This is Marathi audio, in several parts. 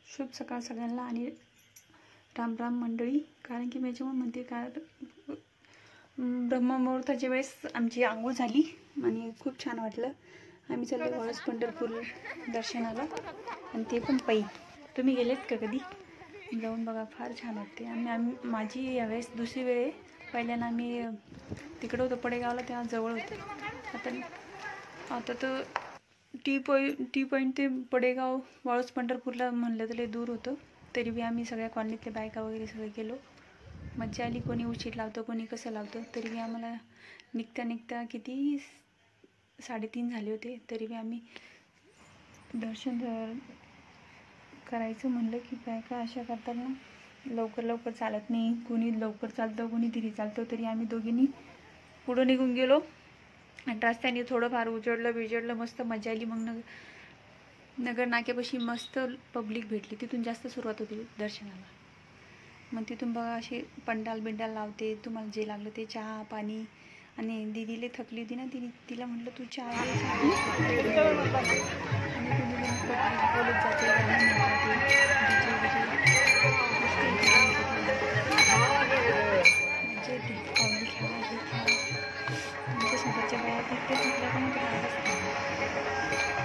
शुभ सकाळ सगळ्यांना आणि राम राम मंडळी. कारण की मी जेव्हा म्हणते का ब्रह्ममुहूर्ताच्या वेळेस आमची आंघोळ झाली आणि खूप छान वाटलं. आम्ही चाललो वाळूज पंढरपूर दर्शनाला आणि ते पण पायी. तुम्ही गेलेत का कधी? जाऊन बघा, फार छान वाटते. माझी यावेळेस दुसरी वेळ आहे. पहिल्यांदा आम्ही तिकडं होतो पडेगावला, तेव्हा जवळ होतं. आता तर टी पॉईंट ते पडेगाव वाळूज पंढरपूरला म्हणलं तर लय दूर होतं. तरी बी आम्ही सगळ्या कॉलनीतल्या बायका वगैरे सगळे गेलो. मज्जा आली. कोणी उशीर लावतं, कोणी कसं लावतं. तरी बी आम्हाला निघता किती 3:30 झाले होते. तरी बी आम्ही दर्शन करायचं म्हणलं की बायका अशा करतात ना, लवकर चालत नाही. कोणी लवकर चालतं, कोणी धीरे चालतं. तरी आम्ही दोघींनी पुढं निघून गेलो आणि रस्त्याने थोडंफार उजडलं मस्त मजा आली. मग नगर नाक्यापाशी मस्त पब्लिक भेटली. तिथून जास्त सुरुवात होती दर्शनाला. मग तिथून बघा असे पंडाल लावते. तुम्हाला जे लागलं ते चहा पाणी. आणि दीदीले थकली होती ना, तिला म्हटलं तू चहा आणि बोलत जाते, गाणं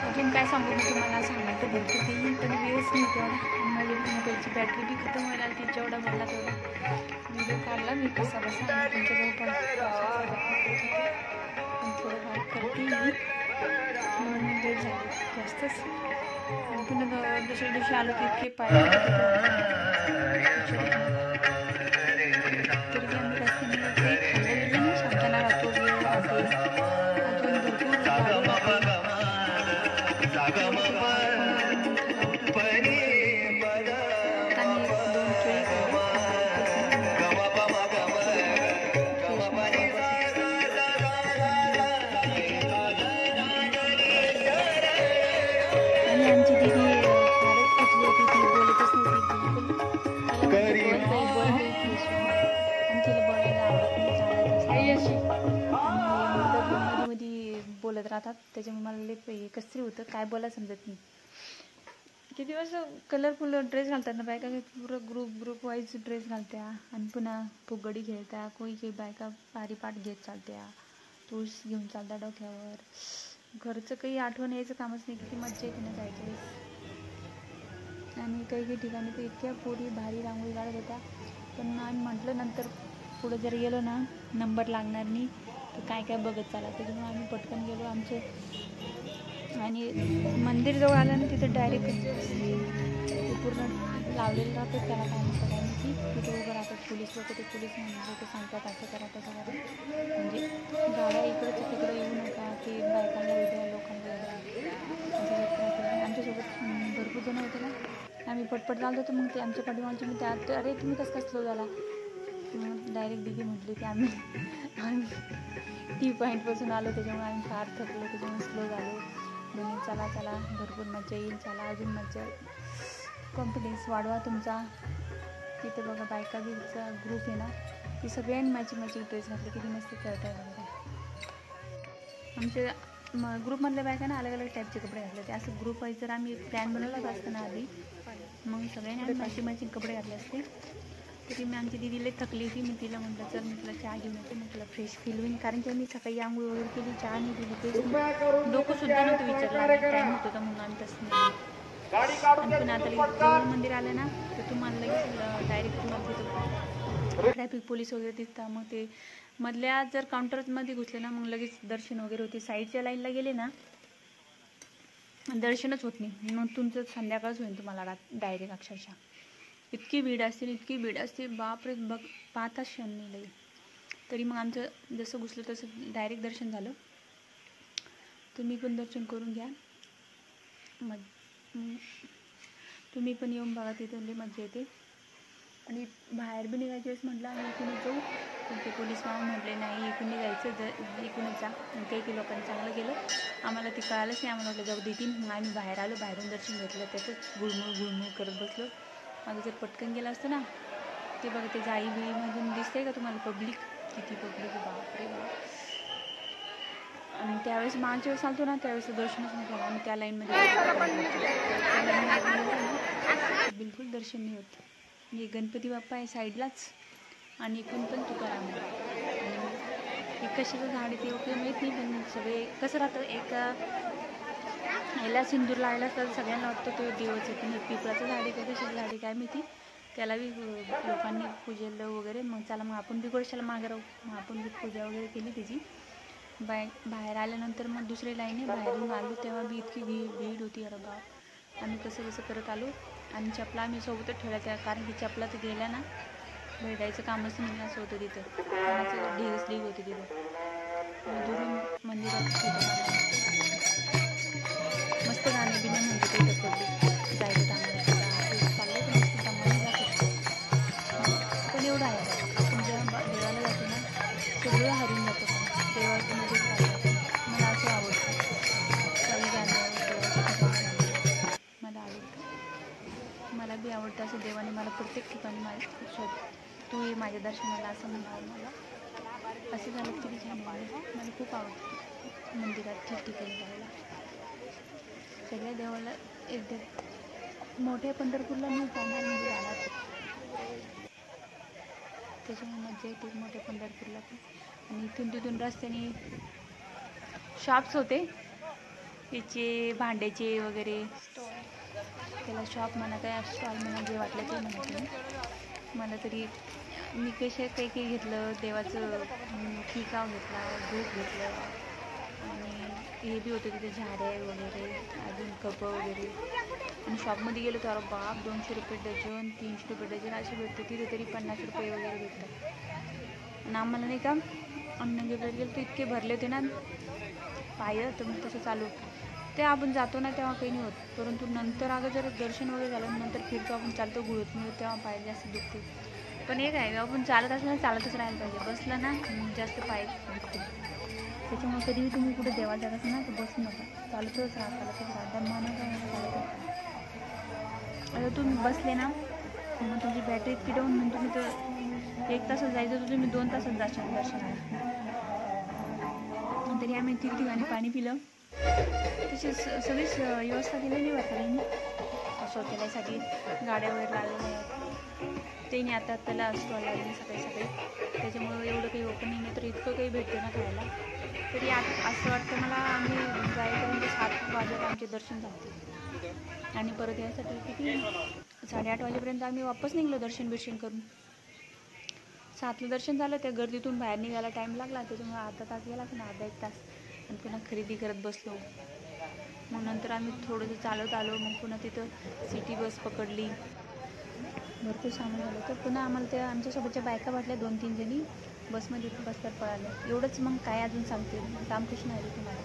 अजून काय सांगू मी तुम्हाला, सांगायला तर भरपूर काही, पण वेळच नाही तेवढा. माझ्या मोबाईलची बॅटरी बी खतम व्हायला आली. जेवढा बोलला तेवढा व्हिडिओ काढला मी कसा आणि तुमच्याजवळ पण थोडंफार करते मी, म्हणून वेळ झाली जास्तच. आणि पुन्हा दुसऱ्या दिवशी आलो की इतके पाय तरी बी आम्ही रस्त्याने काही खाल्लं गेलं नाही. शांताना राहतो, वेळ राहते, अजून भरपूर बोलत राहतात. त्याच्यामुळे मला लई कसरी होतं, काय बोला समजत नाही. किती दिवस कलरफुल ड्रेस घालतात ना बायका, पुरं ग्रुप वाईज ड्रेस घालत्या आणि पुन्हा फुगडी खेळत्या. काही बायका पारिपाठ घेत चालत्या, तुळस घेऊन चालत्या डोक्यावर. घरचं काही आठवण यायचं कामच नाही. किती मज्जा येते ना जायच्या वेळेस. आणि काही ठिकाणी तर इतक्या पोरी भारी रांगोळी काढत होत्या. पण आम्ही म्हटलं नंतर पुढं जर गेलो ना, नंबर लागणार नाही तर काय बघत चाला. त्याच्यामुळे आम्ही पटकन गेलो. आमचे आणि मंदिर जवळ आलं ना, तिथं डायरेक्ट ते पूर्ण लावलेलं राहतं. त्याला काय म्हणतात काय माहिती. तिथे उभं राहतात पोलीस लोक. ते पोलीस म्हणजे ते सांगतात असं करा तसं करा. म्हणजे गाड्या इकडचं तिकडं येऊ नका, ते बायकांना उद्या लोकांना उद्या असं करत राहते. आमच्यासोबत भरपूर जण होते ना, आम्ही पटपट चालतो होतो. मग ते आमच्या पाठीमागचे मी त्यात, अरे तुम्ही कसं स्लो झाला. मग डायरेक्ट दिदी म्हटली की आम्ही टी पॉईंटपासून आलो, त्याच्यामुळे आम्ही फार थकलो, त्याच्यामुळे स्लो झालो. म्हणून चला भरपूर मजा येईल, चला अजून मजा. कॉन्फिडन्स वाढवा तुमचा. तिथे बघा बायका बीचा ग्रुप आहे ना, ती सगळ्यांनी मॅचिंग ड्रेस घातले. किती मस्त कळत आहे बघा. आमच्या ग्रुपमधल्या बायकांना अलग अलग टाईपचे कपडे घातले होते. असं ग्रुप वाईज जर आम्ही प्लॅन बनवलाच असतं ना आधी, मग सगळ्यांनी मॅचिंग कपडे घातले असते. तरी मी आमची दिदीला थकली होती. मी तिला म्हटलं चल मी तुला चहा घेऊन येते, मग तुला फ्रेश फील होईल. कारण की आम्ही सकाळी आंघोळ वगैरे केली, चहा नाही दिली, तेच डोकंसुद्धा नव्हतं विचारलं. टाईम होत होता म्हणून आम्ही तसं नाही. आणि पण आता जवळ मंदिर आलं ना, तर तुम्हाला लगेच डायरेक्ट तुम्हाला तिथं ट्रॅफिक पोलीस वगैरे दिसतात. मग ते मधल्या जर काउंटरमध्ये घुसले ना, मग लगेच दर्शन वगैरे होते. साईडच्या लाईनला गेले ना, दर्शनच होत नाही. मग तुमचं संध्याकाळच होईल तुम्हाला डायरेक्ट. अक्षरशः इतकी भीड असते बापरे, बघ पाहताच क्षण नाही लई. तरी मग आमचं जसं घुसलं तसं डायरेक्ट दर्शन झालं. तुम्ही पण दर्शन करून घ्या. तुम्ही पण येऊन बघा, तिथं लई मजा येते. आणि बाहेर बी निघायच्या वेळेस म्हटलं आम्ही इकडूनच जाऊ, पण ते पोलीस मामा म्हटले नाही इकडून जायचं, इकडूनच जा. काही लोकांनी चांगलं केलं, आम्हाला ते कळालंच नाही. आम्हाला म्हटलं जाऊ देतील. मग आम्ही बाहेर आलो, बाहेरून दर्शन घेतलं. त्यातच गुळमुळ करत बसलो. माझं जर पटकन गेलं असतं ना, ते बघा ते जाळी बिळीमधून दिसतंय का तुम्हाला पब्लिक, किती पब्लिक बापरे बाप. आणि त्यावेळेस मागच्या वेळेस चालतो ना, त्यावेळेस दर्शनच नाही झालं. आणि त्या लाईनमध्ये बिलकुल दर्शन नाही होत. हे गणपती बाप्पा आहे साईडलाच आणि इकडून पण तुकाराम आहे. आणि हे कशाचं झाड आहे ते वगैरे माहीत नाही, पण सगळे कसं राहतं एका याला सिंदूर लावायला तर सगळ्यांना वाटतं तो देवाचं, पण हे पिपळाचं झाड आहे का कशाचं झाड आहे काय माहिती. त्याला बी लोकांनी पूजेलं वगैरे. मग चला मग आपण बी गोष्टीला मागे राहू. मग आपण बी पूजा वगैरे केली त्याची. बाहेर आल्यानंतर मग दुसरी लाईन आहे. बाहेरून आलो तेव्हा बी इतकी भीड होती. अरे बाप. आम्ही कसं करत आलो आणि चपला आम्ही सोबतच ठेवल्या त्या, कारण की चपला तर गेल्या ना भेटायचं कामच नाही असं होतं तिथं. कोणाचं ढीग होती तिथं. दुरून मंदिरात मस्त गाणे बिणे म्हणते ते ढकलते जायचं आम्हाला चाललं तर मस्त दमाने जात. पण एवढं आहे आपण जेव्हा देवाला जातो ना सगळं हरून जातं. पण देवाचं मध्येच राहतं. मला असं आवडतं सगळी गाणं मला आवडतं. मला बी आवडतं असं देवाने मला प्रत्येक ठिकाणी तू ये माझ्या दर्शनाला असं म्हणावं. मला असं झालं तरी छान. मला खूप आवडतं मंदिरात ठिकठिकाणी जायला. सगळ्या देवाला एकदा मोठ्या पंढरपूरला मी जाणार म्हणजे जाणार. त्याच्यामुळे मजा येते मोठ्या पंढरपूरला पण. आणि इथून तिथून रस्त्याने शॉप्स होते याचे भांड्याचे वगैरे. त्याला शॉप म्हणा काय स्टॉल म्हणा जे वाटलं ते म्हणत. मला तरी मी काही घेतलं देवाचं ठिकाव घेतला, दूध घेतलं आणि हे बी होतं तिथे झाडे वगैरे अजून कपं वगैरे. आणि शॉपमध्ये गेलो तर बाप 200 रुपये डझन 300 रुपये डझन असे भेटते. तिथे तरी 50 रुपये वगैरे भेटतात. आणि आम्हाला नाही का अन्नगेला गेलो तर इतके भरले होते ना पाय, तर मग तसं चालू ते आपण जातो ना तेव्हा काही नाही होत. परंतु नंतर अगं जर दर्शन वगैरे झालं नंतर फिरतो आपण चालतो घुळत मिळत तेव्हा पाय जास्त दुखते. पण एक आहे आपण चालत असलं ना चालतच राहायला पाहिजे. बसलं ना जास्त पाय दुखते. त्याच्यामुळे कधीही तुम्ही कुठे देवाला जात असाल ना तर बसू नका, चालतच राहा. दमानं चालत. आता तुम्ही बसले ना मग तुमची बॅटरी इतकी डाऊन म्हणून तुम्ही तर 1 तासात जायचं तर तुम्ही 2 तासात जाशाल दर्शनाला. तरी आम्ही ठिकठिकाणी पाणी पिलं. तशी सगळीच व्यवस्था केलेली वाटली शौचालयासाठी. गाड्या वगैरे लागलेल्या आहेत. ते नाही आता त्याला स्टॉल लागले सकाळी. त्याच्यामुळं एवढं काही ओपन नाही तर इतकं काही भेटते ना खायला. तरी असं वाटतं मला आम्ही जायचं म्हणजे 7 वाजेला आमचे दर्शन झाले. आणि परत यासाठी किती 8:30 वाजेपर्यंत आम्ही वापस निघलो दर्शन करून. 7ला दर्शन झालं. त्या गर्दीतून बाहेर निघायला टाईम लागला. त्याच्यामुळे अर्धा तास गेला की 1 तास. आणि पुन्हा खरेदी करत बसलो. मग नंतर आम्ही थोडंसं चालत आलो. मग पुन्हा तिथं सिटी बस पकडली. भरपूर सामान झालं तर पुन्हा आम्हाला त्या आमच्यासोबतच्या बायका वाटल्या 2-3 जणी बसमध्ये बसवर पळाल्या. एवढंच. मग काय अजून सांगते. रामकृष्ण हरी तुम्हाला.